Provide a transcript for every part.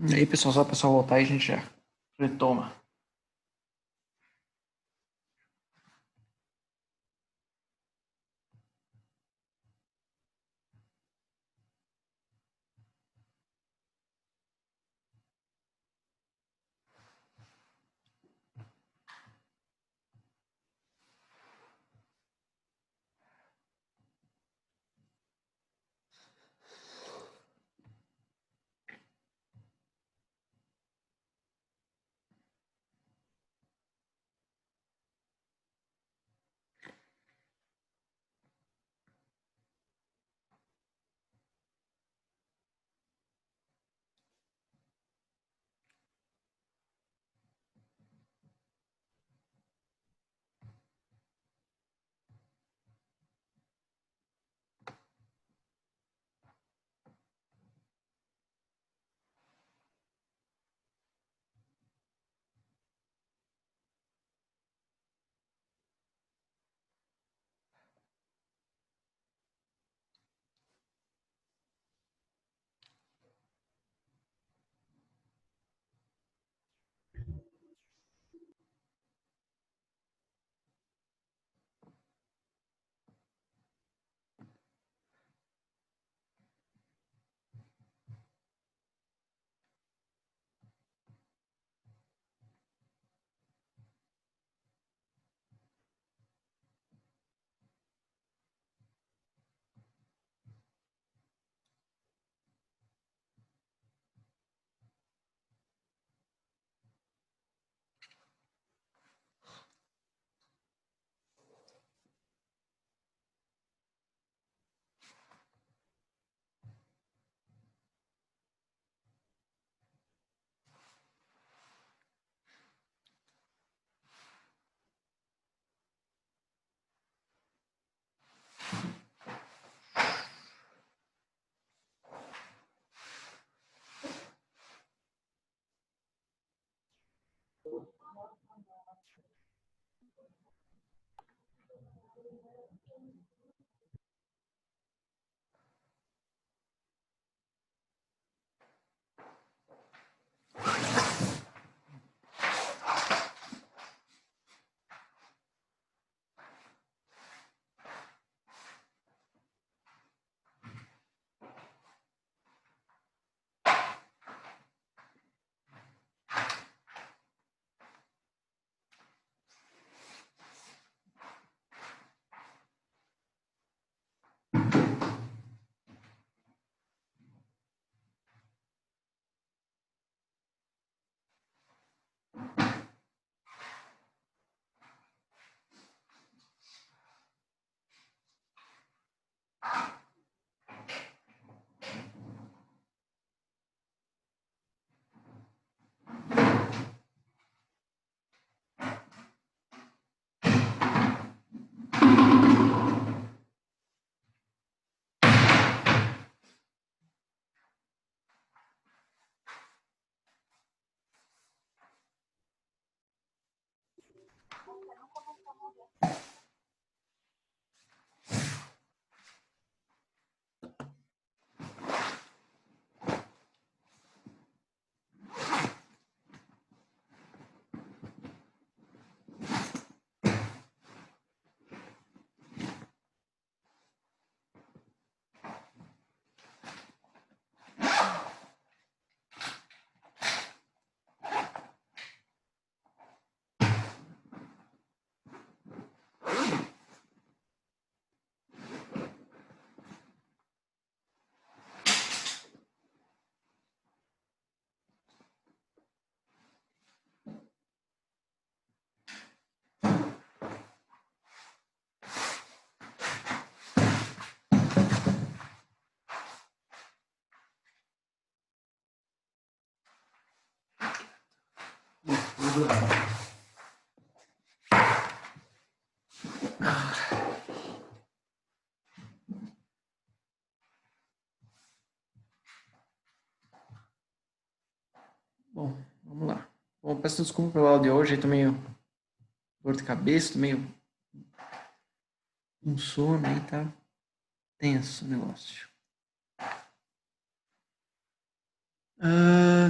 E aí, pessoal, só o pessoal voltar e a gente já retoma. Bom, vamos lá. Bom, peço desculpa pelo áudio de hoje, tô meio dor de cabeça, tô meio com sono aí, tá tenso o negócio.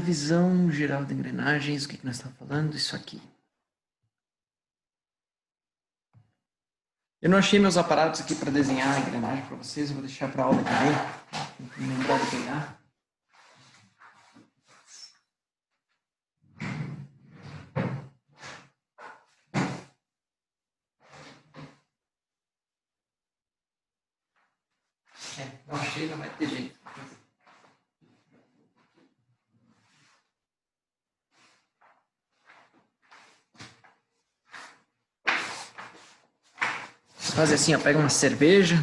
Visão geral de engrenagens, o que nós estamos falando? Isso aqui. Eu não achei meus aparatos aqui para desenhar a engrenagem para vocês, eu vou deixar para a aula que vem. Tem que lembrar de pegar. Não achei, não vai ter jeito. Fazer assim, ó, pega uma cerveja.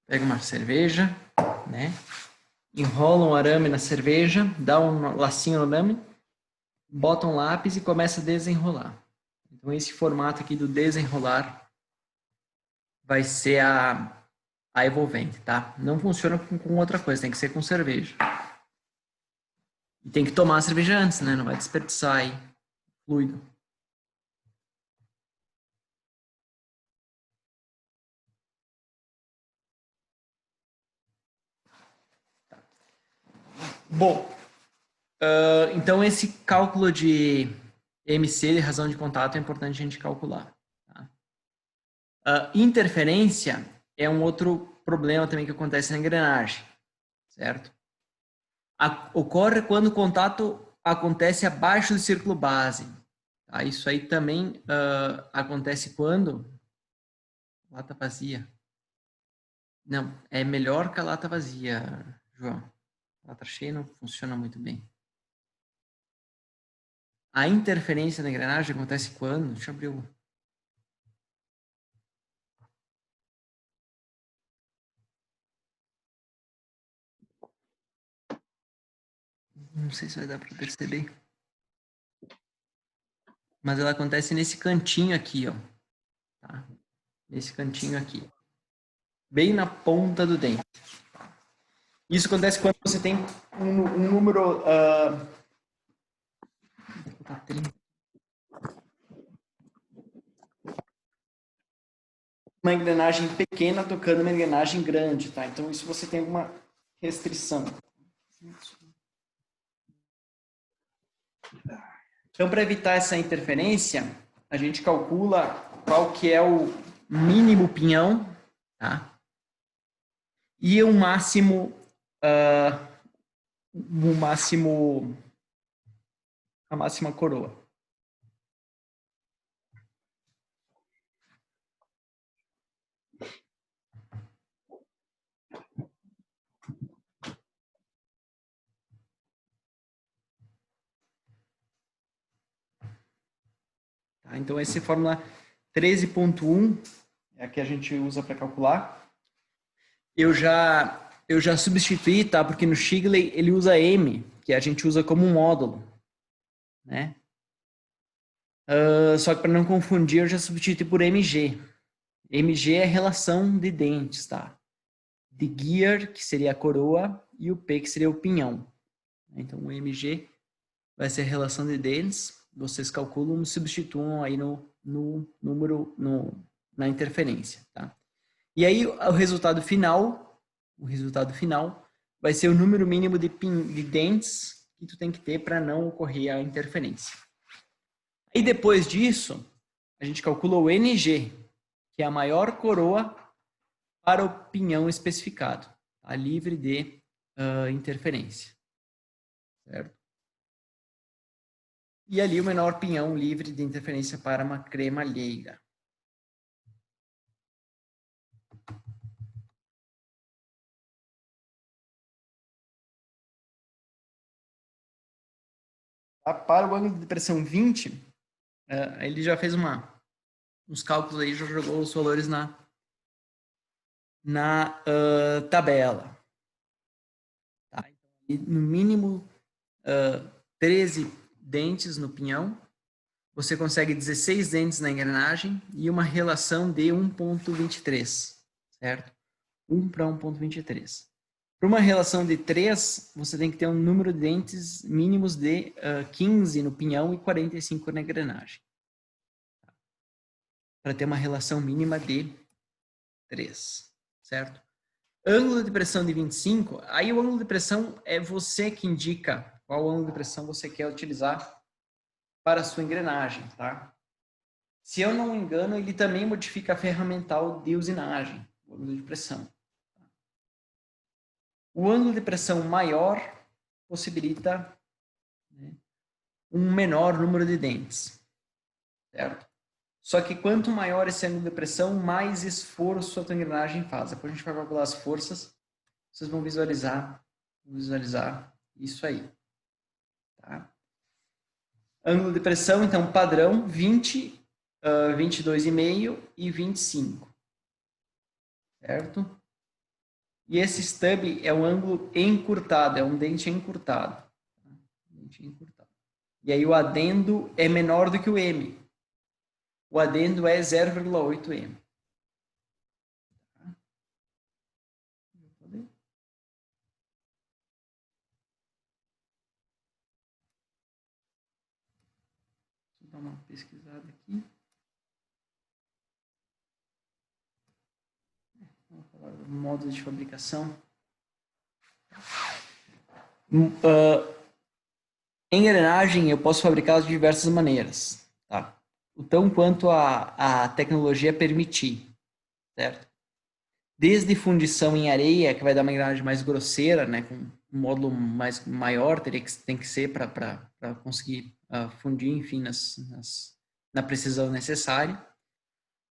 Pega uma cerveja, né? Enrola um arame na cerveja, dá um lacinho no arame, bota um lápis e começa a desenrolar. Então, esse formato aqui do desenrolar vai ser a envolvente, tá? Não funciona com outra coisa, tem que ser com cerveja. E tem que tomar a cerveja antes, né? Não vai desperdiçar aí fluido. Bom, então esse cálculo de MC, de razão de contato, é importante a gente calcular. Tá? Interferência é um outro problema também que acontece na engrenagem, certo? Ocorre quando o contato acontece abaixo do círculo base. Tá? Isso aí também acontece quando... Lata vazia. Não, é melhor que a lata vazia, João. A lata cheia não funciona muito bem. A interferência na engrenagem acontece quando? Deixa eu abrir o... Não sei se vai dar para perceber. Mas ela acontece nesse cantinho aqui, ó. Tá? Nesse cantinho aqui. Bem na ponta do dente. Isso acontece quando você tem um número... uma engrenagem pequena tocando uma engrenagem grande, tá? Então, isso você tem alguma restrição. Então, para evitar essa interferência, a gente calcula qual que é o mínimo pinhão, tá? E o máximo, a máxima coroa. Tá? Então, essa é a fórmula 13.1, é a que a gente usa para calcular. Eu já substituí, tá? Porque no Shigley ele usa M, que a gente usa como um módulo, né? Só que para não confundir, eu já substituí por MG. MG é relação de dentes, tá? De gear, que seria a coroa, e o P, que seria o pinhão. Então, o MG vai ser a relação de dentes. Vocês calculam e substituam aí no número, na interferência, tá? E aí, o resultado final vai ser o número mínimo de dentes que tu tem que ter para não ocorrer a interferência. Aí, depois disso, a gente calcula o NG, que é a maior coroa para o pinhão especificado, tá? Livre de interferência, certo? E ali o menor pinhão livre de interferência para uma cremalheira. Para o ângulo de pressão 20, ele já fez uns cálculos aí, já jogou os valores na tabela. Tá? E no mínimo 13 dentes no pinhão, você consegue 16 dentes na engrenagem e uma relação de 1.23, certo? 1 para 1.23. Para uma relação de 3, você tem que ter um número de dentes mínimos de 15 no pinhão e 45 na engrenagem. para ter uma relação mínima de 3, certo? Ângulo de pressão de 25, aí o ângulo de pressão é você que indica qual ângulo de pressão você quer utilizar para a sua engrenagem, tá? Se eu não me engano, ele também modifica a ferramental de usinagem, o ângulo de pressão. O ângulo de pressão maior possibilita, né, um menor número de dentes, certo? Só que quanto maior esse ângulo de pressão, mais esforço a tua engrenagem faz. Depois a gente vai calcular as forças, vocês vão visualizar isso aí, tá? Ângulo de pressão, então, padrão, 20, 22,5 e 25, certo? E esse stub é um ângulo encurtado, é um dente encurtado. Dente encurtado. E aí o adendo é menor do que o M. O adendo é 0,8 M. Deixa eu dar uma pesquisada aqui. Vamos falar do modo de fabricação. Engrenagem eu posso fabricar de diversas maneiras, tá? O tão quanto a tecnologia permitir, certo? Desde fundição em areia, que vai dar uma engrenagem mais grosseira, né, com um módulo mais maior, tem que ser para conseguir fundir, enfim, na precisão necessária.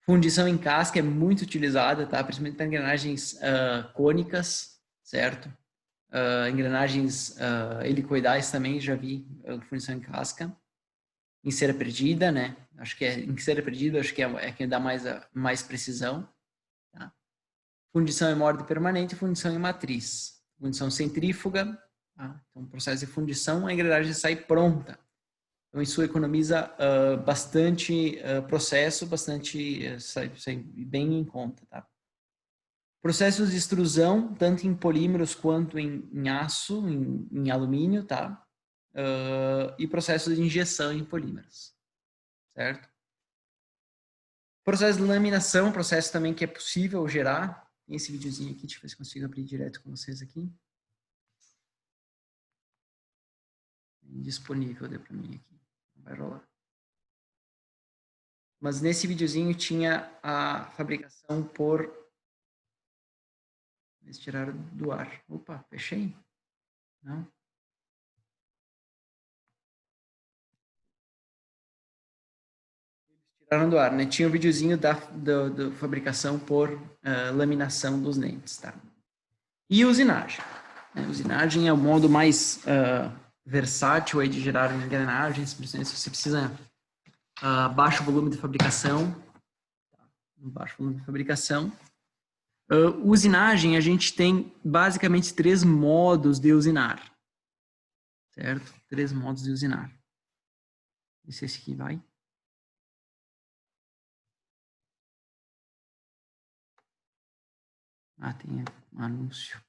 Fundição em casca é muito utilizada, tá? Principalmente para engrenagens cônicas, certo? Engrenagens helicoidais também, já vi fundição em casca. Em cera perdida, né? Acho que em cera perdida, acho que é quem dá mais precisão. Tá? Fundição em molde permanente e fundição em matriz. Fundição centrífuga. Tá? Então, processo de fundição, a engrenagem sai pronta. Então, isso economiza bastante processo, sai bem em conta. Tá? Processos de extrusão, tanto em polímeros quanto em aço, em alumínio, tá? E processos de injeção em polímeros, certo? Processo de laminação, processo também que é possível gerar. Tem esse videozinho aqui, deixa eu ver se consigo abrir direto com vocês aqui. Disponível, deu para mim aqui. Não vai rolar. Mas nesse videozinho tinha a fabricação por... Eles tiraram do ar. Opa, fechei? Não. Tiraram do ar, né? Tinha o videozinho da fabricação por laminação dos dentes, tá? E usinagem. Usinagem é o modo mais versátil aí de gerar engrenagens, principalmente se você precisa baixo volume de fabricação. Baixo volume de fabricação. Usinagem, a gente tem basicamente 3 modos de usinar. Certo? 3 modos de usinar. Esse aqui vai. Tem um anúncio.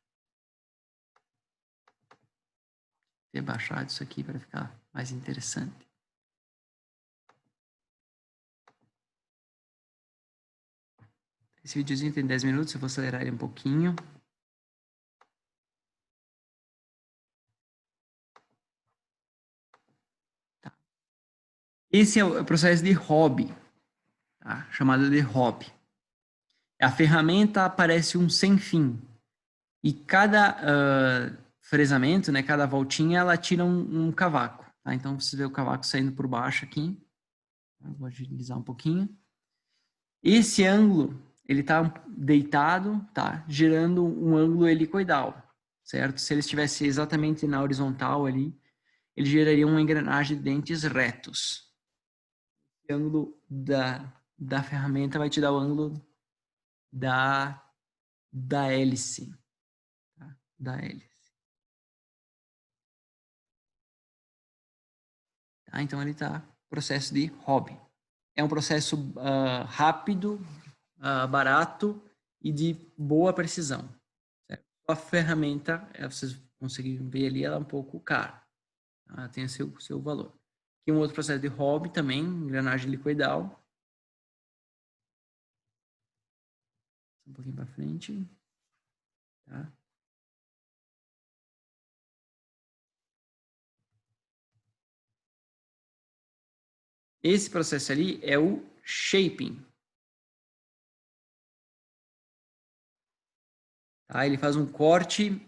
Ter baixado isso aqui para ficar mais interessante. Esse videozinho tem 10 minutos, eu vou acelerar ele um pouquinho. Tá. Esse é o processo de hobby, tá? Chamado de hobby. A ferramenta aparece um sem fim. E cada fresamento, né, cada voltinha, ela tira um cavaco. Tá? Então, você vê o cavaco saindo por baixo aqui. Eu vou agilizar um pouquinho. Esse ângulo, ele está deitado, tá? Gerando um ângulo helicoidal, certo? Se ele estivesse exatamente na horizontal ali, ele geraria uma engrenagem de dentes retos. O ângulo da ferramenta vai te dar o ângulo da hélice. Tá? Da hélice. Tá? Então, ele está processo de hobby. É um processo rápido, barato e de boa precisão. Certo? A ferramenta, vocês conseguem ver ali, ela é um pouco cara. Ela tem o seu valor. Aqui um outro processo de hobby também, engrenagem helicoidal. Um pouquinho para frente. Tá? Esse processo ali é o shaping. Tá? Ele faz um corte...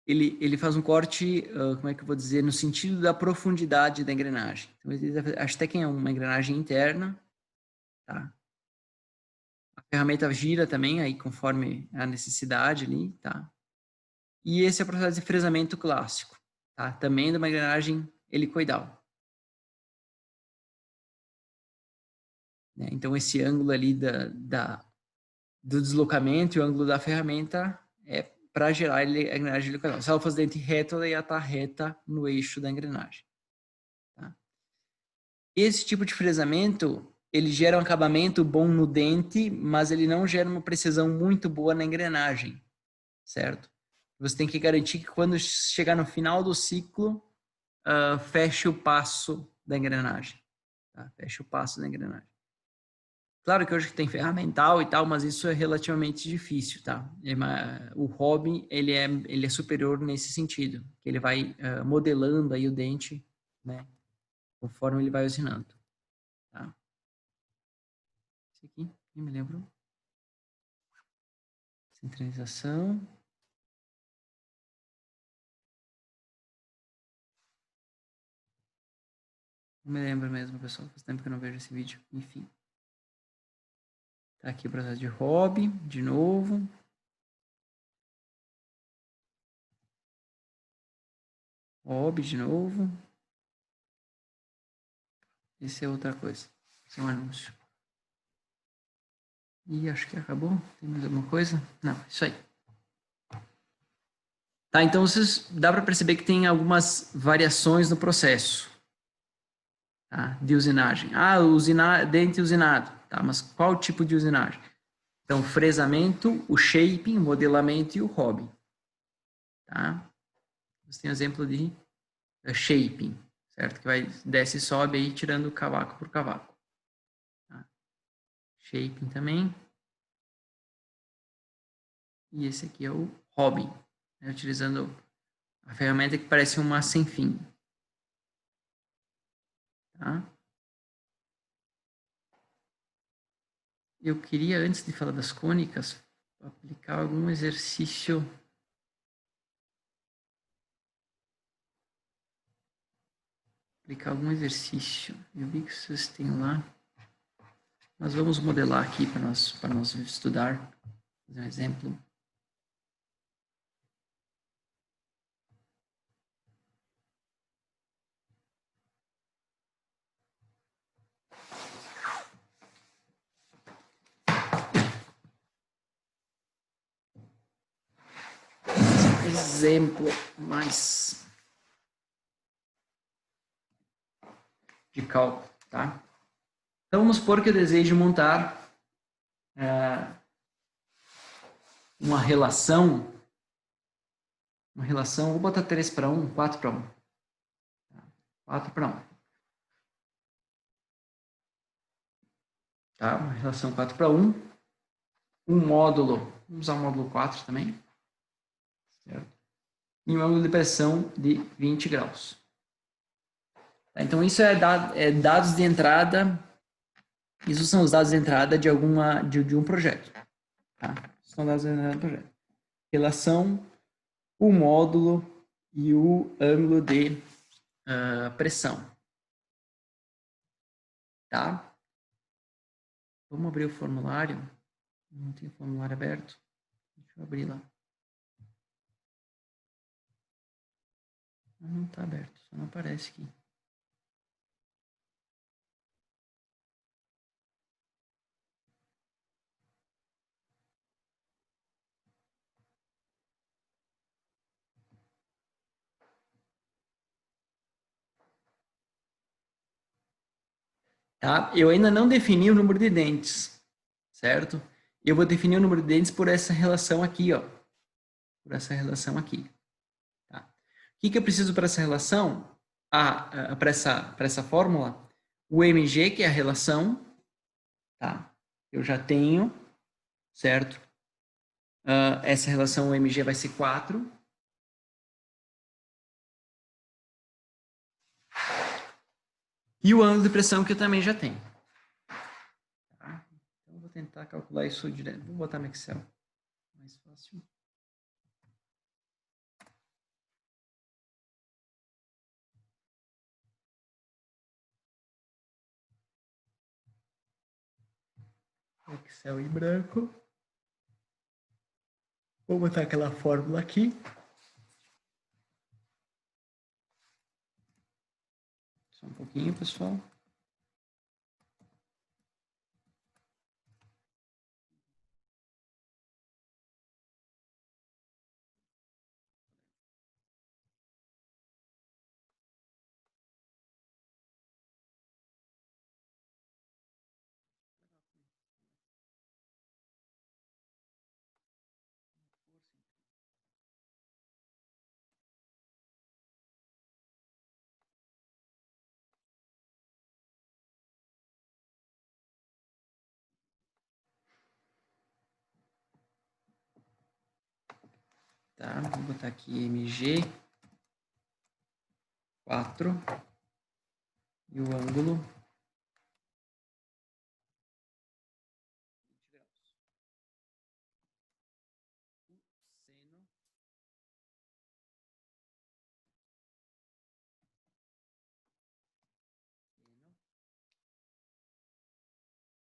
Ele faz um corte, como é que eu vou dizer, no sentido da profundidade da engrenagem. Então, a stacking é uma engrenagem interna, tá? A ferramenta gira também, aí conforme a necessidade ali, tá? E esse é o processo de fresamento clássico, tá? Também de uma engrenagem helicoidal. Né? Então, esse ângulo ali do deslocamento e o ângulo da ferramenta é para gerar a engrenagem helicoidal. Se ela fosse dente reto, ela ia estar reta no eixo da engrenagem. Tá? Esse tipo de fresamento, ele gera um acabamento bom no dente, mas ele não gera uma precisão muito boa na engrenagem, certo? Você tem que garantir que quando chegar no final do ciclo, feche o passo da engrenagem. Tá? Feche o passo da engrenagem. Claro que hoje tem ferramental e tal, mas isso é relativamente difícil, tá? O hobby, ele é superior nesse sentido, que ele vai modelando aí o dente, né? Conforme ele vai usinando, tá? Esse aqui, nem me lembro. Centralização. Não me lembro mesmo, pessoal. Faz tempo que eu não vejo esse vídeo. Enfim. Tá aqui o processo de hobby, de novo. Hobby, de novo. Esse é outra coisa. Esse é um anúncio. E acho que acabou. Tem mais alguma coisa? Não, isso aí. Tá, então dá para perceber que tem algumas variações no processo, tá, de usinagem. Ah, dente usinado. Tá, mas qual tipo de usinagem? Então, fresamento, o shaping, o modelamento e o hobby. Tá? Você tem um exemplo de shaping, certo? Que vai, desce e sobe aí, tirando cavaco por cavaco. Tá? Shaping também. E esse aqui é o hobby, né? Utilizando a ferramenta que parece uma sem fim. Tá? Eu queria, antes de falar das cônicas, aplicar algum exercício. Eu vi que vocês têm lá. Mas vamos modelar aqui para nós estudar. Fazer um exemplo. Exemplo mais de cálculo, tá? Então, vamos supor que eu desejo montar uma relação, vou botar 3:1, 4:1. 4:1. Tá? Uma relação 4:1. Um módulo, vamos usar o módulo 4 também. Certo? E um ângulo de pressão de 20 graus. Tá? Então, isso é dados de entrada. Isso são os dados de entrada de um projeto. Tá? São dados de entrada do projeto. Relação, o módulo e o ângulo de pressão. Tá? Vamos abrir o formulário. Não tem o formulário aberto. Deixa eu abrir lá. Não está aberto, só não aparece aqui. Tá? Eu ainda não defini o número de dentes, certo? Eu vou definir o número de dentes por essa relação aqui, ó. Por essa relação aqui. Tá? O que eu preciso para essa relação? Para essa fórmula? O mg, que é a relação, tá? Eu já tenho, certo? Essa relação mg vai ser 4. E o ângulo de pressão que eu também já tenho. Tá? Então, eu vou tentar calcular isso direto. Vou botar no Excel. Mais fácil. Excel em branco. Vou botar aquela fórmula aqui. Só um pouquinho, pessoal. Tá, vou botar aqui mg 4 e o ângulo 20 graus. Seno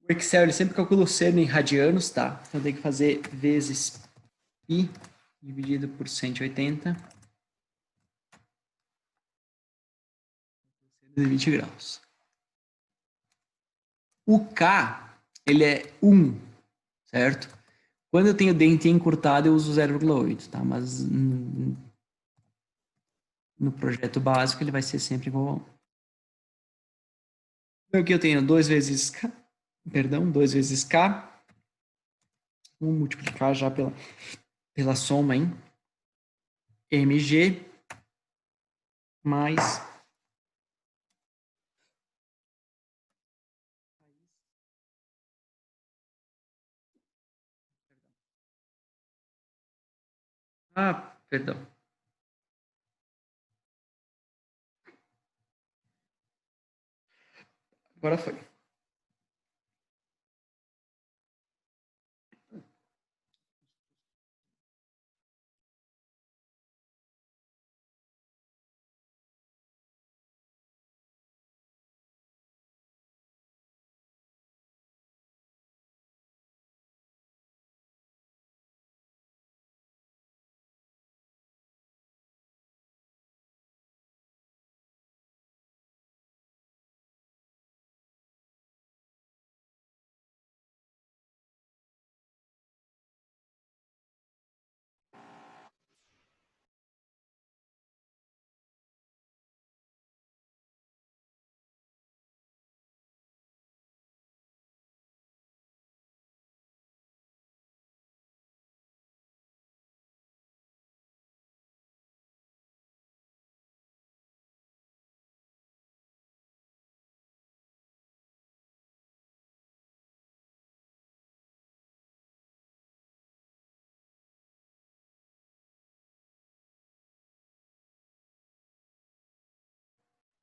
o Excel ele sempre calcula o seno em radianos, tá? Então tem que fazer vezes π dividido por 180 de 20 graus. O K, ele é 1, certo? Quando eu tenho dente encurtado, eu uso 0,8, tá? Mas no projeto básico, ele vai ser sempre igual a 1. Então aqui eu tenho 2 vezes K, perdão, 2 vezes K. Vamos multiplicar já pela soma, hein? mg mais perdão. Agora foi.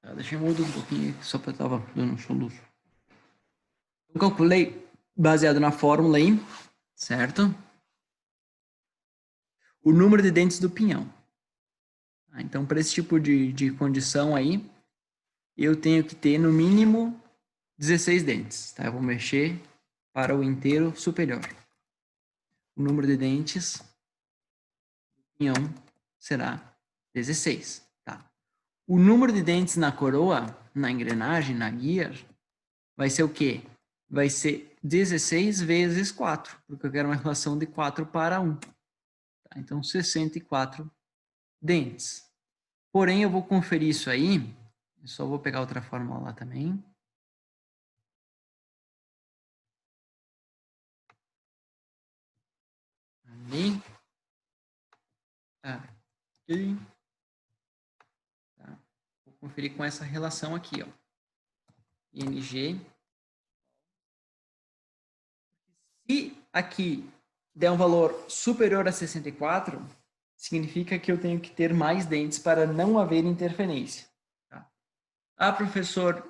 Tá, deixa eu mudar um pouquinho aqui, só para eu tava dando um soluço. Eu calculei baseado na fórmula aí, certo? O número de dentes do pinhão. Então, para esse tipo de condição aí, eu tenho que ter no mínimo 16 dentes, tá? Eu vou mexer para o inteiro superior. O número de dentes do pinhão será 16, tá? O número de dentes na coroa, na engrenagem, na gear, vai ser o quê? Vai ser 16 vezes 4, porque eu quero uma relação de 4 para 1. Tá? Então, 64 dentes. Porém, eu vou conferir isso aí, eu só vou pegar outra fórmula lá também. Ali. Aqui. Tá. Vou conferir com essa relação aqui, ó. ING. Se aqui der um valor superior a 64, significa que eu tenho que ter mais dentes para não haver interferência. Tá? Ah, professor,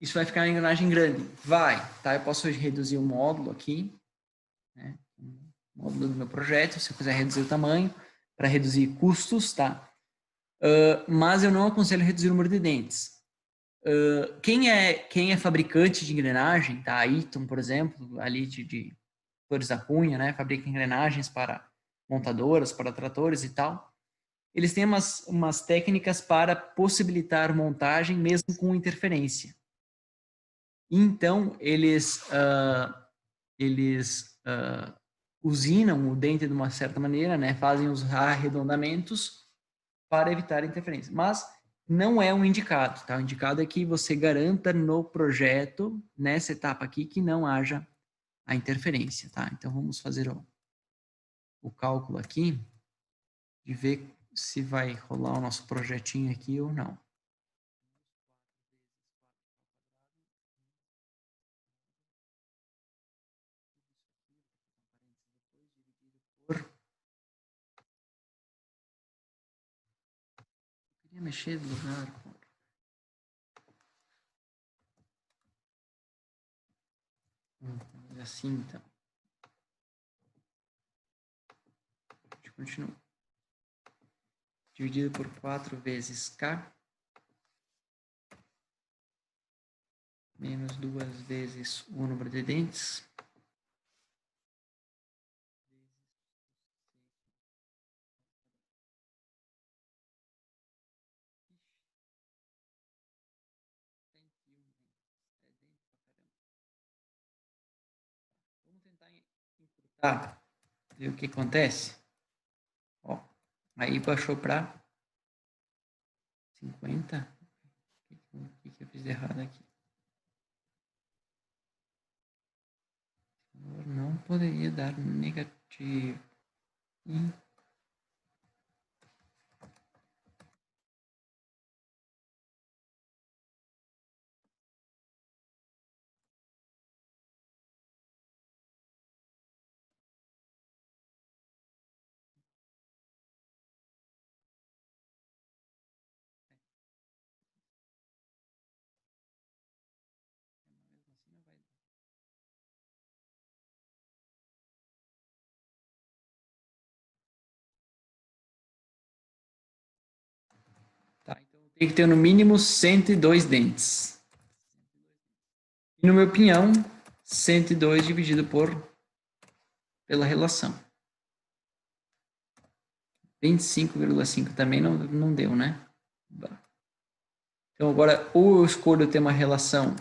isso vai ficar uma engrenagem grande. Vai, tá? Eu posso reduzir o módulo aqui, né? O módulo do meu projeto, se eu quiser reduzir o tamanho, para reduzir custos, tá? Mas eu não aconselho reduzir o número de dentes. Quem é fabricante de engrenagem, tá? A Eaton, por exemplo, ali de Torres da Cunha, né? Fabrica engrenagens para montadoras, para tratores e tal. Eles têm umas técnicas para possibilitar montagem mesmo com interferência. Então, eles usinam o dente de uma certa maneira, né? Fazem os arredondamentos para evitar interferência. Mas não é um indicado, tá? O indicado é que você garanta no projeto, nessa etapa aqui, que não haja a interferência, tá? Então, vamos fazer o cálculo aqui de ver se vai rolar o nosso projetinho aqui ou não. Eu queria mexer de lugar. Assim, então. A gente continua. Dividido por 4 vezes K, menos 2 vezes o número de dentes, vamos tentar encurtar, ver o que acontece. Ó, aí baixou para 50. O que eu fiz de errado aqui? Não poderia dar negativo. Tá, então tem que ter no mínimo 102 dentes. E no meu pinhão, 102 dividido pela relação. 25,5 também não deu, né? Então agora ou eu escolho ter uma relação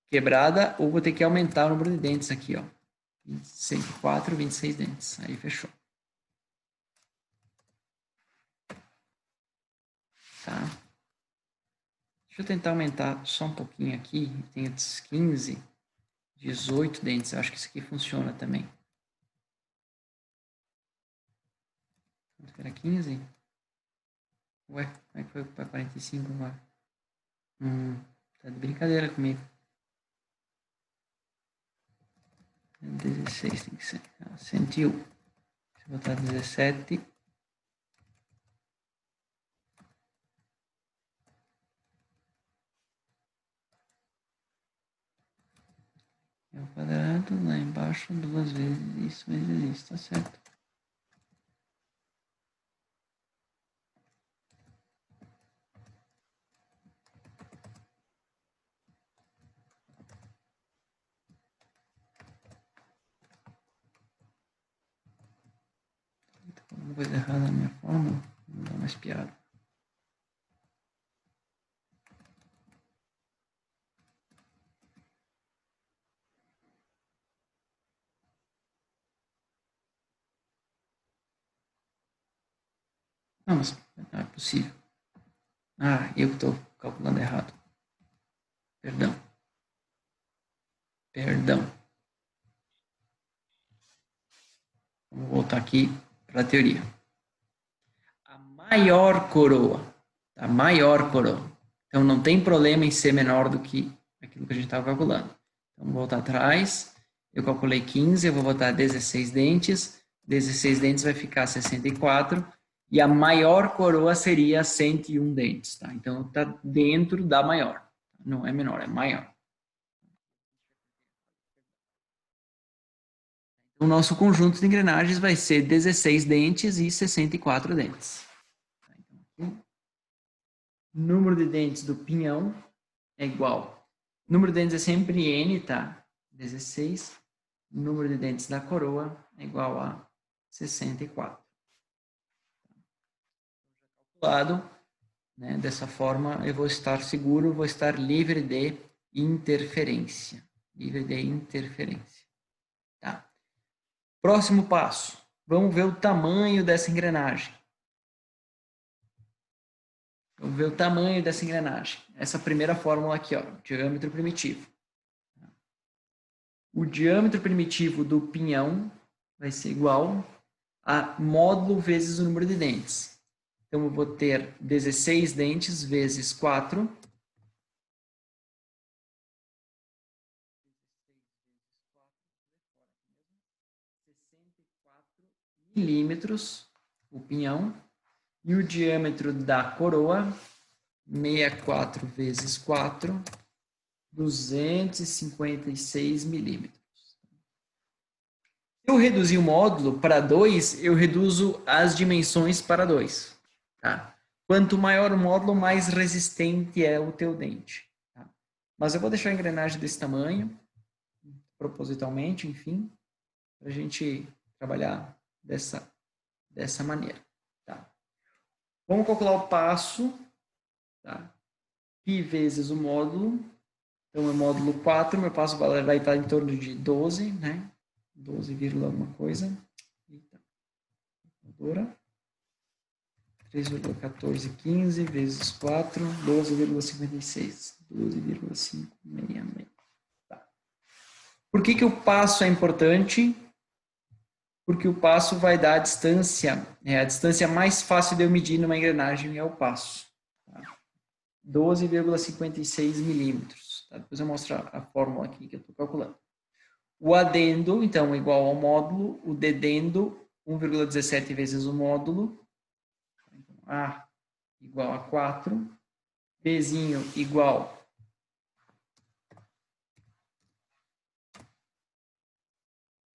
quebrada, ou vou ter que aumentar o número de dentes aqui, ó. 104, 26 dentes. Aí fechou. Tá? Deixa eu tentar aumentar só um pouquinho aqui. Tem 15, 18 dentes. Eu acho que isso aqui funciona também. Quanto que era 15? Ué, como é que foi para 45 agora? Tá de brincadeira comigo. 16 tem que ser. 101. Deixa eu botar 17. É o quadrado, lá embaixo, 2 vezes isso, vezes isso, tá certo? Alguma coisa errada na minha fórmula, não dá mais piada. Não, mas não é possível. Ah, eu que estou calculando errado. Perdão. Perdão. Vamos voltar aqui para a teoria. A maior coroa. Então, não tem problema em ser menor do que aquilo que a gente estava calculando. Então, vou voltar atrás. Eu calculei 15, eu vou botar 16 dentes. 16 dentes vai ficar 64. E a maior coroa seria 101 dentes, tá? Então, está dentro da maior. Não é menor, é maior. O nosso conjunto de engrenagens vai ser 16 dentes e 64 dentes. Número de dentes do pinhão é igual. Número de dentes é sempre N, tá? 16. Número de dentes da coroa é igual a 64. Calculado, né? Dessa forma, eu vou estar seguro, vou estar livre de interferência. Livre de interferência. Tá? Próximo passo. Vamos ver o tamanho dessa engrenagem. Vamos ver o tamanho dessa engrenagem. Essa primeira fórmula aqui, ó, diâmetro primitivo. O diâmetro primitivo do pinhão vai ser igual a módulo vezes o número de dentes. Então, eu vou ter 16 dentes vezes 4. Milímetros, o pinhão. E o diâmetro da coroa, 64 vezes 4, 256 milímetros. Se eu reduzir o módulo para 2, eu reduzo as dimensões para 2. Tá? Quanto maior o módulo, mais resistente é o teu dente. Tá? Mas eu vou deixar a engrenagem desse tamanho, propositalmente, enfim, para a gente trabalhar dessa maneira. Tá? Vamos calcular o passo. Tá? Π vezes o módulo. Então, é módulo 4, meu passo vai estar em torno de 12, né? 12, alguma coisa. Eita. 3,1415 vezes 4, 12,56. 12,566. Tá. Por que o passo é importante? Porque o passo vai dar a distância mais fácil de eu medir numa engrenagem é o passo. Tá? 12,56 milímetros. Tá? Depois eu mostro a fórmula aqui que eu estou calculando. O adendo, então, igual ao módulo. O dedendo, 1,17 vezes o módulo. Então, A igual a 4. Bzinho igual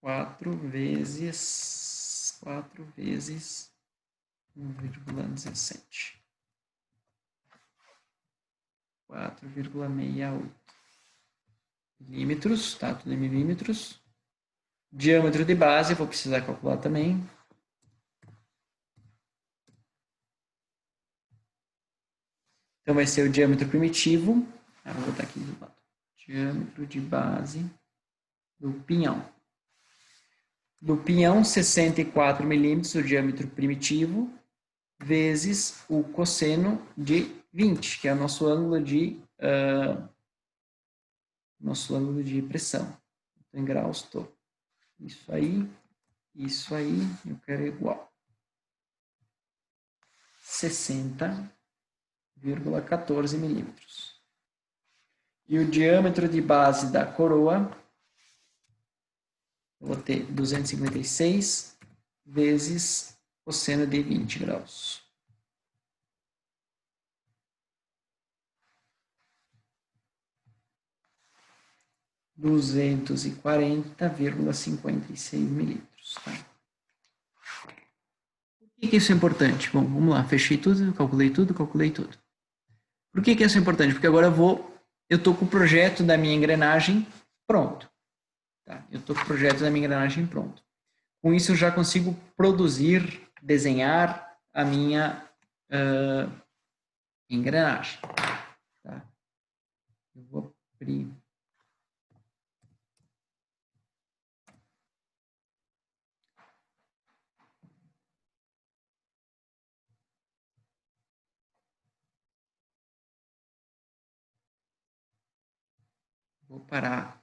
quatro vezes 1,17. 4,68 milímetros, tá? Tudo em milímetros. Diâmetro de base, vou precisar calcular também. Então, vai ser o diâmetro primitivo. Vou botar aqui do lado. Diâmetro de base do pinhão. Do pinhão, 64 milímetros, o diâmetro primitivo, vezes o cosseno de 20, que é o nosso ângulo de pressão. Então, em graus, estou. Isso aí, eu quero igual. 60,14 milímetros. E o diâmetro de base da coroa, eu vou ter 256 vezes cosseno de 20 graus. 240,56 milímetros. Tá? Por que isso é importante? Bom, vamos lá, fechei tudo, calculei tudo. Por que isso é importante? Porque agora eu estou com o projeto da minha engrenagem pronto. Tá? Eu estou com o projeto da minha engrenagem pronto. Com isso, eu já consigo produzir, desenhar a minha engrenagem. Tá? Eu vou abrir. Vou parar